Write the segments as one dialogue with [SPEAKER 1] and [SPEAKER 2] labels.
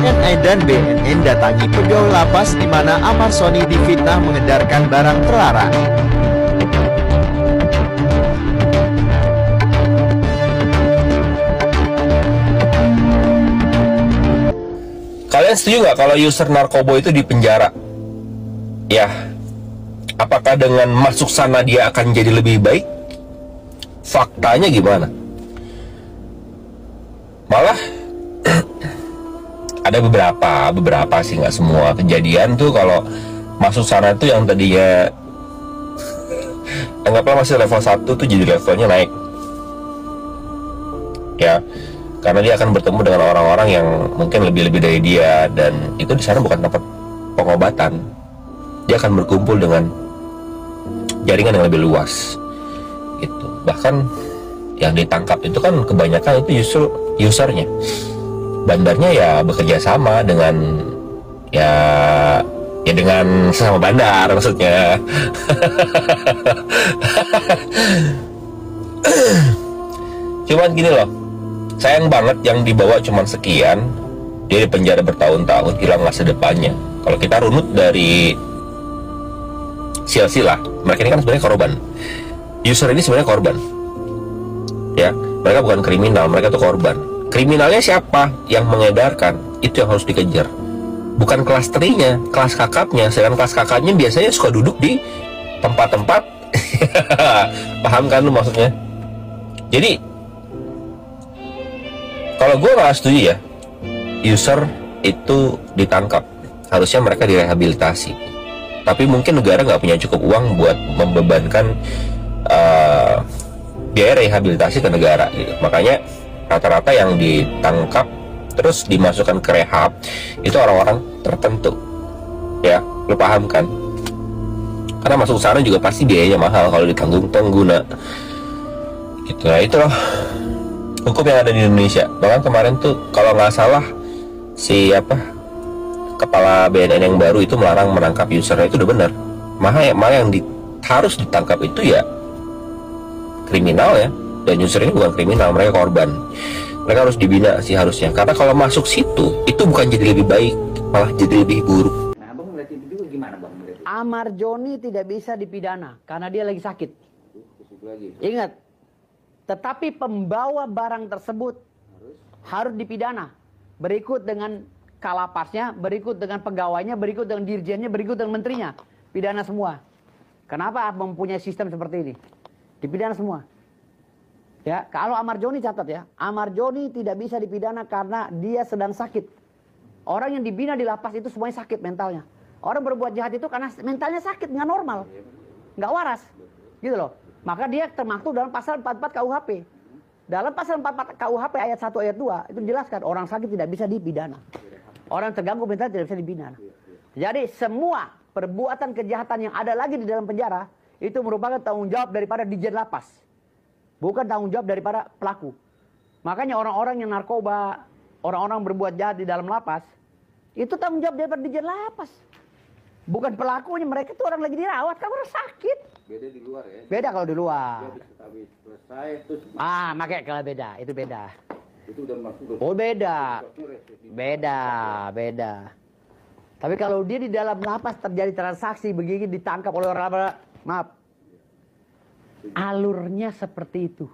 [SPEAKER 1] BNI dan BNN datangi pegawai lapas di mana Amar Soni difitnah mengedarkan barang terlarang.
[SPEAKER 2] Kalian setuju nggak kalau user narkoba itu di penjara? Ya, apakah dengan masuk sana dia akan jadi lebih baik? Faktanya gimana? Malah ada beberapa sih, nggak semua kejadian tuh kalau masuk sana tuh yang tadinya anggaplah masih level 1 tuh jadi levelnya naik. Ya, karena dia akan bertemu dengan orang-orang yang mungkin lebih dari dia, dan itu di sana bukan tempat pengobatan. Dia akan berkumpul dengan jaringan yang lebih luas. Gitu. Bahkan yang ditangkap itu kan kebanyakan itu justru usernya. Bandarnya ya bekerja sama dengan ya dengan sesama bandar maksudnya. Cuman gini loh, sayang banget yang dibawa cuman sekian, dia di penjara bertahun-tahun, hilang masa depannya. Kalau kita runut dari silsilah, mereka ini kan sebenarnya korban. User ini sebenarnya korban. Ya, mereka bukan kriminal, mereka tuh korban. Kriminalnya siapa? Yang mengedarkan, itu yang harus dikejar. Bukan kelas terinya, kelas kakapnya. Sedangkan kelas kakaknya biasanya suka duduk di tempat-tempat. Paham kan lu maksudnya? Jadi kalau gue nggak setuju ya, user itu ditangkap. Harusnya mereka direhabilitasi. Tapi mungkin negara nggak punya cukup uang buat membebankan biaya rehabilitasi ke negara. Gitu. Makanya rata-rata yang ditangkap terus dimasukkan ke rehab itu orang-orang tertentu. Ya, lu paham kan? Karena masuk sana juga pasti biayanya mahal kalau ditanggung pengguna. Gitu. Nah, itu loh hukum yang ada di Indonesia. Bahkan kemarin tuh kalau nggak salah kepala BNN yang baru itu melarang menangkap usernya, itu udah benar. Malah yang harus ditangkap itu ya kriminal ya, dan user ini bukan kriminal, mereka korban. Mereka harus dibina sih harusnya, karena kalau masuk situ itu bukan jadi lebih baik, malah jadi lebih buruk.
[SPEAKER 3] Nah, abang melihat itu juga gimana bang?
[SPEAKER 4] Amar Joni tidak bisa dipidana karena dia lagi sakit. Ingat, tetapi pembawa barang tersebut harus dipidana. Berikut dengan kalapasnya, berikut dengan pegawainya, berikut dengan dirjennya, berikut dengan menterinya. Pidana semua. Kenapa mempunyai sistem seperti ini? Dipidana semua. Ya, kalau Amar Joni catat ya, Amar Joni tidak bisa dipidana karena dia sedang sakit. Orang yang dibina di lapas itu semuanya sakit mentalnya. Orang berbuat jahat itu karena mentalnya sakit, nggak normal, nggak waras, gitu loh. Maka dia termaktub dalam pasal 44 KUHP. Dalam pasal 44 KUHP ayat 1 ayat 2 itu dijelaskan orang sakit tidak bisa dipidana. Orang terganggu mental tidak bisa dipidana. Jadi semua perbuatan kejahatan yang ada lagi di dalam penjara itu merupakan tanggung jawab daripada dirjen lapas. Bukan tanggung jawab daripada pelaku. Makanya orang-orang yang narkoba, orang-orang berbuat jahat di dalam lapas, itu tanggung jawab daripada dirjen lapas. Bukan pelakunya, mereka itu orang lagi dirawat, kan orang sakit.
[SPEAKER 3] Beda di luar ya?
[SPEAKER 4] Beda kalau di luar.
[SPEAKER 3] Habis selesai terus.
[SPEAKER 4] Makanya kalau beda, itu beda.
[SPEAKER 3] Itu udah masuk.
[SPEAKER 4] Oh beda. Beda. Tapi kalau dia di dalam lapas terjadi transaksi begini, ditangkap oleh orang, maaf, alurnya seperti itu.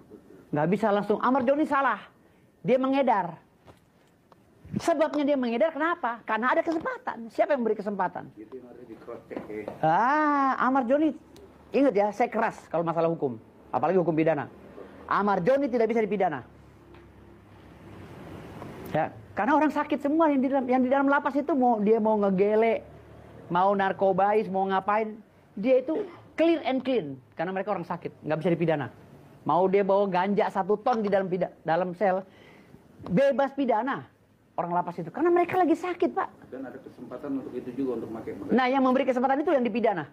[SPEAKER 4] Nggak bisa langsung, Amar Joni salah, dia mengedar. Sebabnya dia mengedar kenapa? Karena ada kesempatan. Siapa yang memberi kesempatan?
[SPEAKER 3] Itu yang harus di cross check ya.
[SPEAKER 4] Amar Joni, ingat ya, saya keras kalau masalah hukum, apalagi hukum pidana. Amar Joni tidak bisa dipidana. Ya, karena orang sakit semua yang di dalam lapas itu, dia mau ngegele, mau narkobais, mau ngapain, dia itu clear and clean karena mereka orang sakit, nggak bisa dipidana. Mau dia bawa ganja 1 ton di dalam sel, bebas pidana orang lapas itu karena mereka lagi sakit, Pak.
[SPEAKER 3] Dan ada kesempatan untuk itu juga untuk pakai.
[SPEAKER 4] Nah, yang memberi kesempatan itu yang dipidana.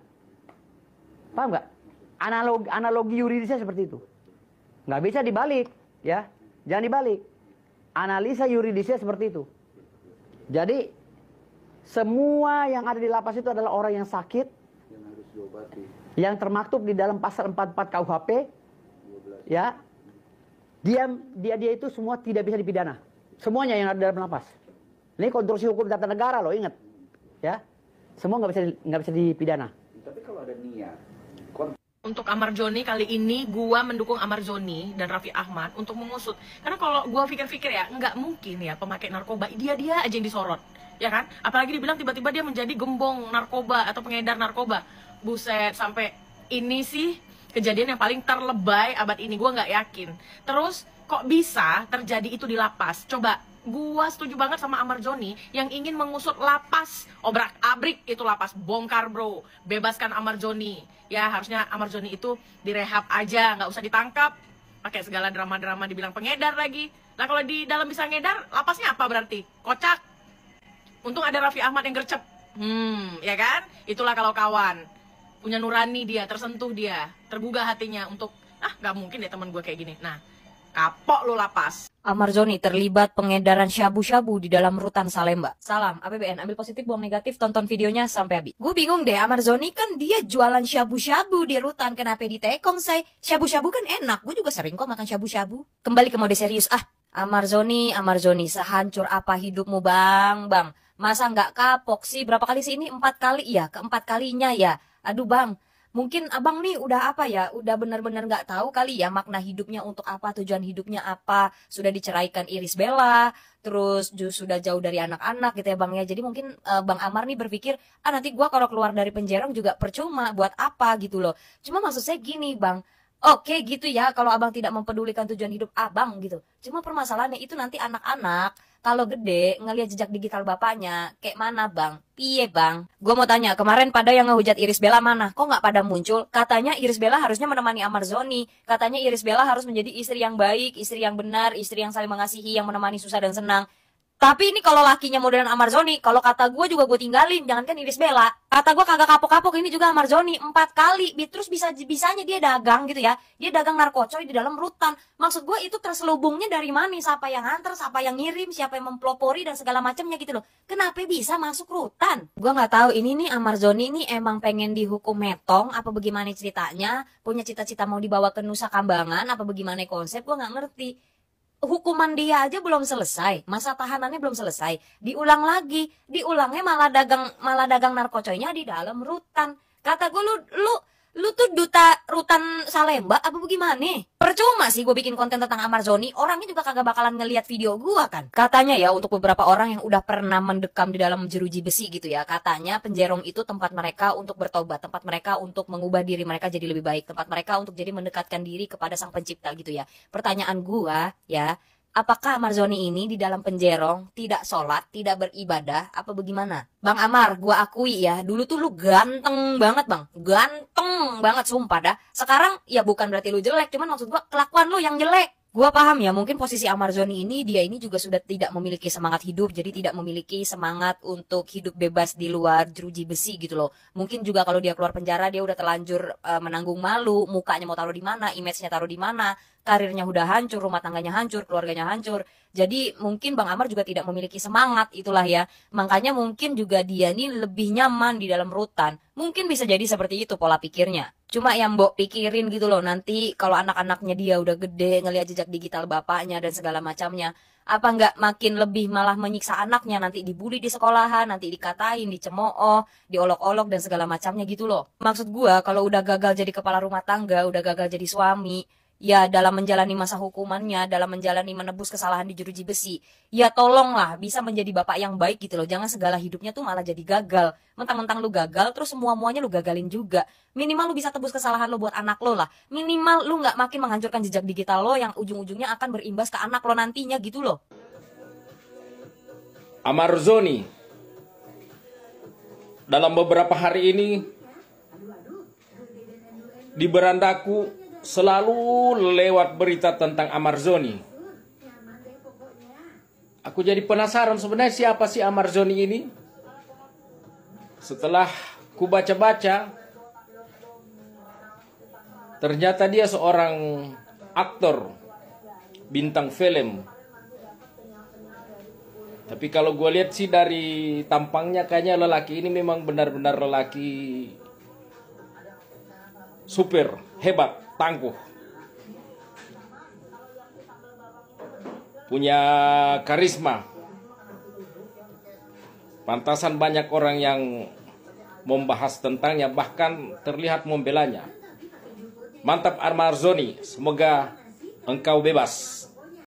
[SPEAKER 4] Paham nggak? Analogi yuridisnya seperti itu. Nggak bisa dibalik, ya. Jangan dibalik. Analisa yuridisnya seperti itu. Jadi semua yang ada di lapas itu adalah orang yang sakit,
[SPEAKER 3] yang harus diobati.
[SPEAKER 4] Yang termaktub di dalam pasal 44 KUHP, ya. Dia itu semua tidak bisa dipidana. Semuanya yang ada di dalam lapas. Ini konstruksi hukum tata negara loh, ingat. Ya. Semua nggak bisa dipidana.
[SPEAKER 3] Tapi kalau ada niat,
[SPEAKER 5] untuk Amar Zoni kali ini gua mendukung Amar Zoni dan Raffi Ahmad untuk mengusut. Karena kalau gua pikir-pikir ya, nggak mungkin ya pemakai narkoba dia aja yang disorot, ya kan? Apalagi dibilang tiba-tiba dia menjadi gembong narkoba atau pengedar narkoba. Buset, sampai ini sih kejadian yang paling terlebay abad ini, gua nggak yakin. Terus kok bisa terjadi itu di lapas? Coba, gua setuju banget sama Amar Zoni yang ingin mengusut lapas, obrak-abrik itu lapas, bongkar bro, bebaskan Amar Zoni. Ya harusnya Amar Zoni itu direhab aja, nggak usah ditangkap, pakai segala drama-drama dibilang pengedar lagi. Nah kalau di dalam bisa ngedar, lapasnya apa berarti? Kocak. Untung ada Raffi Ahmad yang gercep. Ya kan? Itulah kalau kawan. Punya nurani dia, tersentuh dia, tergugah hatinya untuk, nggak mungkin deh teman gue kayak gini. Nah, kapok lo lapas.
[SPEAKER 6] Amar Zoni terlibat pengedaran syabu-syabu di dalam rutan Salemba. Salam, APBN, ambil positif, buang negatif, tonton videonya sampai habis. Gue bingung deh, Amar Zoni kan dia jualan syabu-syabu di rutan, kenapa ditekong say? Syabu-syabu kan enak, gue juga sering kok makan syabu-syabu. Kembali ke mode serius, Amar Zoni, sehancur apa hidupmu bang? Masa nggak kapok sih? Berapa kali sih ini? 4 kali ya, keempat kalinya ya. Aduh bang. Mungkin abang nih udah udah benar-benar nggak tahu kali ya makna hidupnya untuk apa, tujuan hidupnya apa. Sudah diceraikan Irish Bella, terus sudah jauh dari anak-anak gitu ya bang ya. Jadi mungkin Bang Amar nih berpikir, nanti gua kalau keluar dari penjara juga percuma, buat apa gitu loh. Cuma maksud saya gini bang, oke gitu ya kalau abang tidak mempedulikan tujuan hidup abang gitu. Cuma permasalahannya itu nanti anak-anak kalau gede ngelihat jejak digital bapaknya kayak mana bang? Piye bang? Gue mau tanya, kemarin pada yang ngehujat Irish Bella mana? Kok nggak pada muncul? Katanya Irish Bella harusnya menemani Amar Zoni. Katanya Irish Bella harus menjadi istri yang baik, istri yang benar, istri yang saling mengasihi, yang menemani susah dan senang. Tapi ini kalau lakinya modelan Amar Zoni, kalau kata gue juga gue tinggalin, jangankan Irish Bella. Kata gue kagak kapok-kapok, ini juga Amar Zoni 4 kali. Terus bisanya dia dagang gitu ya. Dia dagang narkocoy di dalam rutan. Maksud gue itu terselubungnya dari mana? Siapa yang nganter, siapa yang ngirim, siapa yang mempelopori dan segala macamnya gitu loh. Kenapa bisa masuk rutan? Gue nggak tahu ini nih Amar Zoni ini emang pengen dihukum metong apa bagaimana ceritanya? Punya cita-cita mau dibawa ke Nusa Kambangan apa bagaimana konsep? Gue nggak ngerti. Hukuman dia aja belum selesai, masa tahanannya belum selesai, diulangnya malah dagang narkocoynya di dalam rutan. Kata gue lu tuh duta rutan Salemba apa bagaimana? Percuma sih gue bikin konten tentang Amar Zoni, orangnya juga kagak bakalan ngelihat video gue kan. Katanya ya untuk beberapa orang yang udah pernah mendekam di dalam jeruji besi gitu ya, katanya penjerong itu tempat mereka untuk bertobat, tempat mereka untuk mengubah diri mereka jadi lebih baik, tempat mereka untuk jadi mendekatkan diri kepada Sang Pencipta gitu ya. Pertanyaan gue ya, apakah Amar Zoni ini di dalam penjerong tidak sholat, tidak beribadah, apa bagaimana? Bang Amar, gua akui ya, dulu tuh lu ganteng banget bang, ganteng banget sumpah dah. Sekarang ya bukan berarti lu jelek, cuman maksud gua kelakuan lu yang jelek. Gua paham ya, mungkin posisi Amar Zoni ini, dia ini juga sudah tidak memiliki semangat hidup, jadi tidak memiliki semangat untuk hidup bebas di luar jeruji besi gitu loh. Mungkin juga kalau dia keluar penjara, dia udah terlanjur menanggung malu, mukanya mau taruh di mana, image-nya taruh di mana, karirnya udah hancur, rumah tangganya hancur, keluarganya hancur. Jadi mungkin Bang Amar juga tidak memiliki semangat, itulah ya. Makanya mungkin juga dia ini lebih nyaman di dalam rutan. Mungkin bisa jadi seperti itu pola pikirnya. Cuma yang mbok pikirin gitu loh, nanti kalau anak-anaknya dia udah gede, ngelihat jejak digital bapaknya dan segala macamnya, apa nggak makin lebih malah menyiksa anaknya, nanti dibully di sekolahan, nanti dikatain, dicemooh, diolok-olok dan segala macamnya gitu loh. Maksud gua kalau udah gagal jadi kepala rumah tangga, udah gagal jadi suami, ya dalam menjalani masa hukumannya, dalam menjalani menebus kesalahan di jeruji besi, ya tolonglah bisa menjadi bapak yang baik gitu loh. Jangan segala hidupnya tuh malah jadi gagal. Mentang-mentang lu gagal, terus semua-muanya lu gagalin juga. Minimal lu bisa tebus kesalahan lu buat anak lo lah. Minimal lu gak makin menghancurkan jejak digital lo yang ujung-ujungnya akan berimbas ke anak lo nantinya gitu loh.
[SPEAKER 7] Amar Zoni dalam beberapa hari ini di berandaku selalu lewat berita tentang Amar Zoni. Aku jadi penasaran sebenarnya siapa sih Amar Zoni ini. Setelah ku baca-baca, ternyata dia seorang aktor, bintang film. Tapi kalau gue lihat sih dari tampangnya kayaknya lelaki ini memang benar-benar lelaki super, hebat, tangguh. Punya karisma. Pantasan banyak orang yang membahas tentangnya, bahkan terlihat membelanya. Mantap Ahmad Zoni, semoga engkau bebas.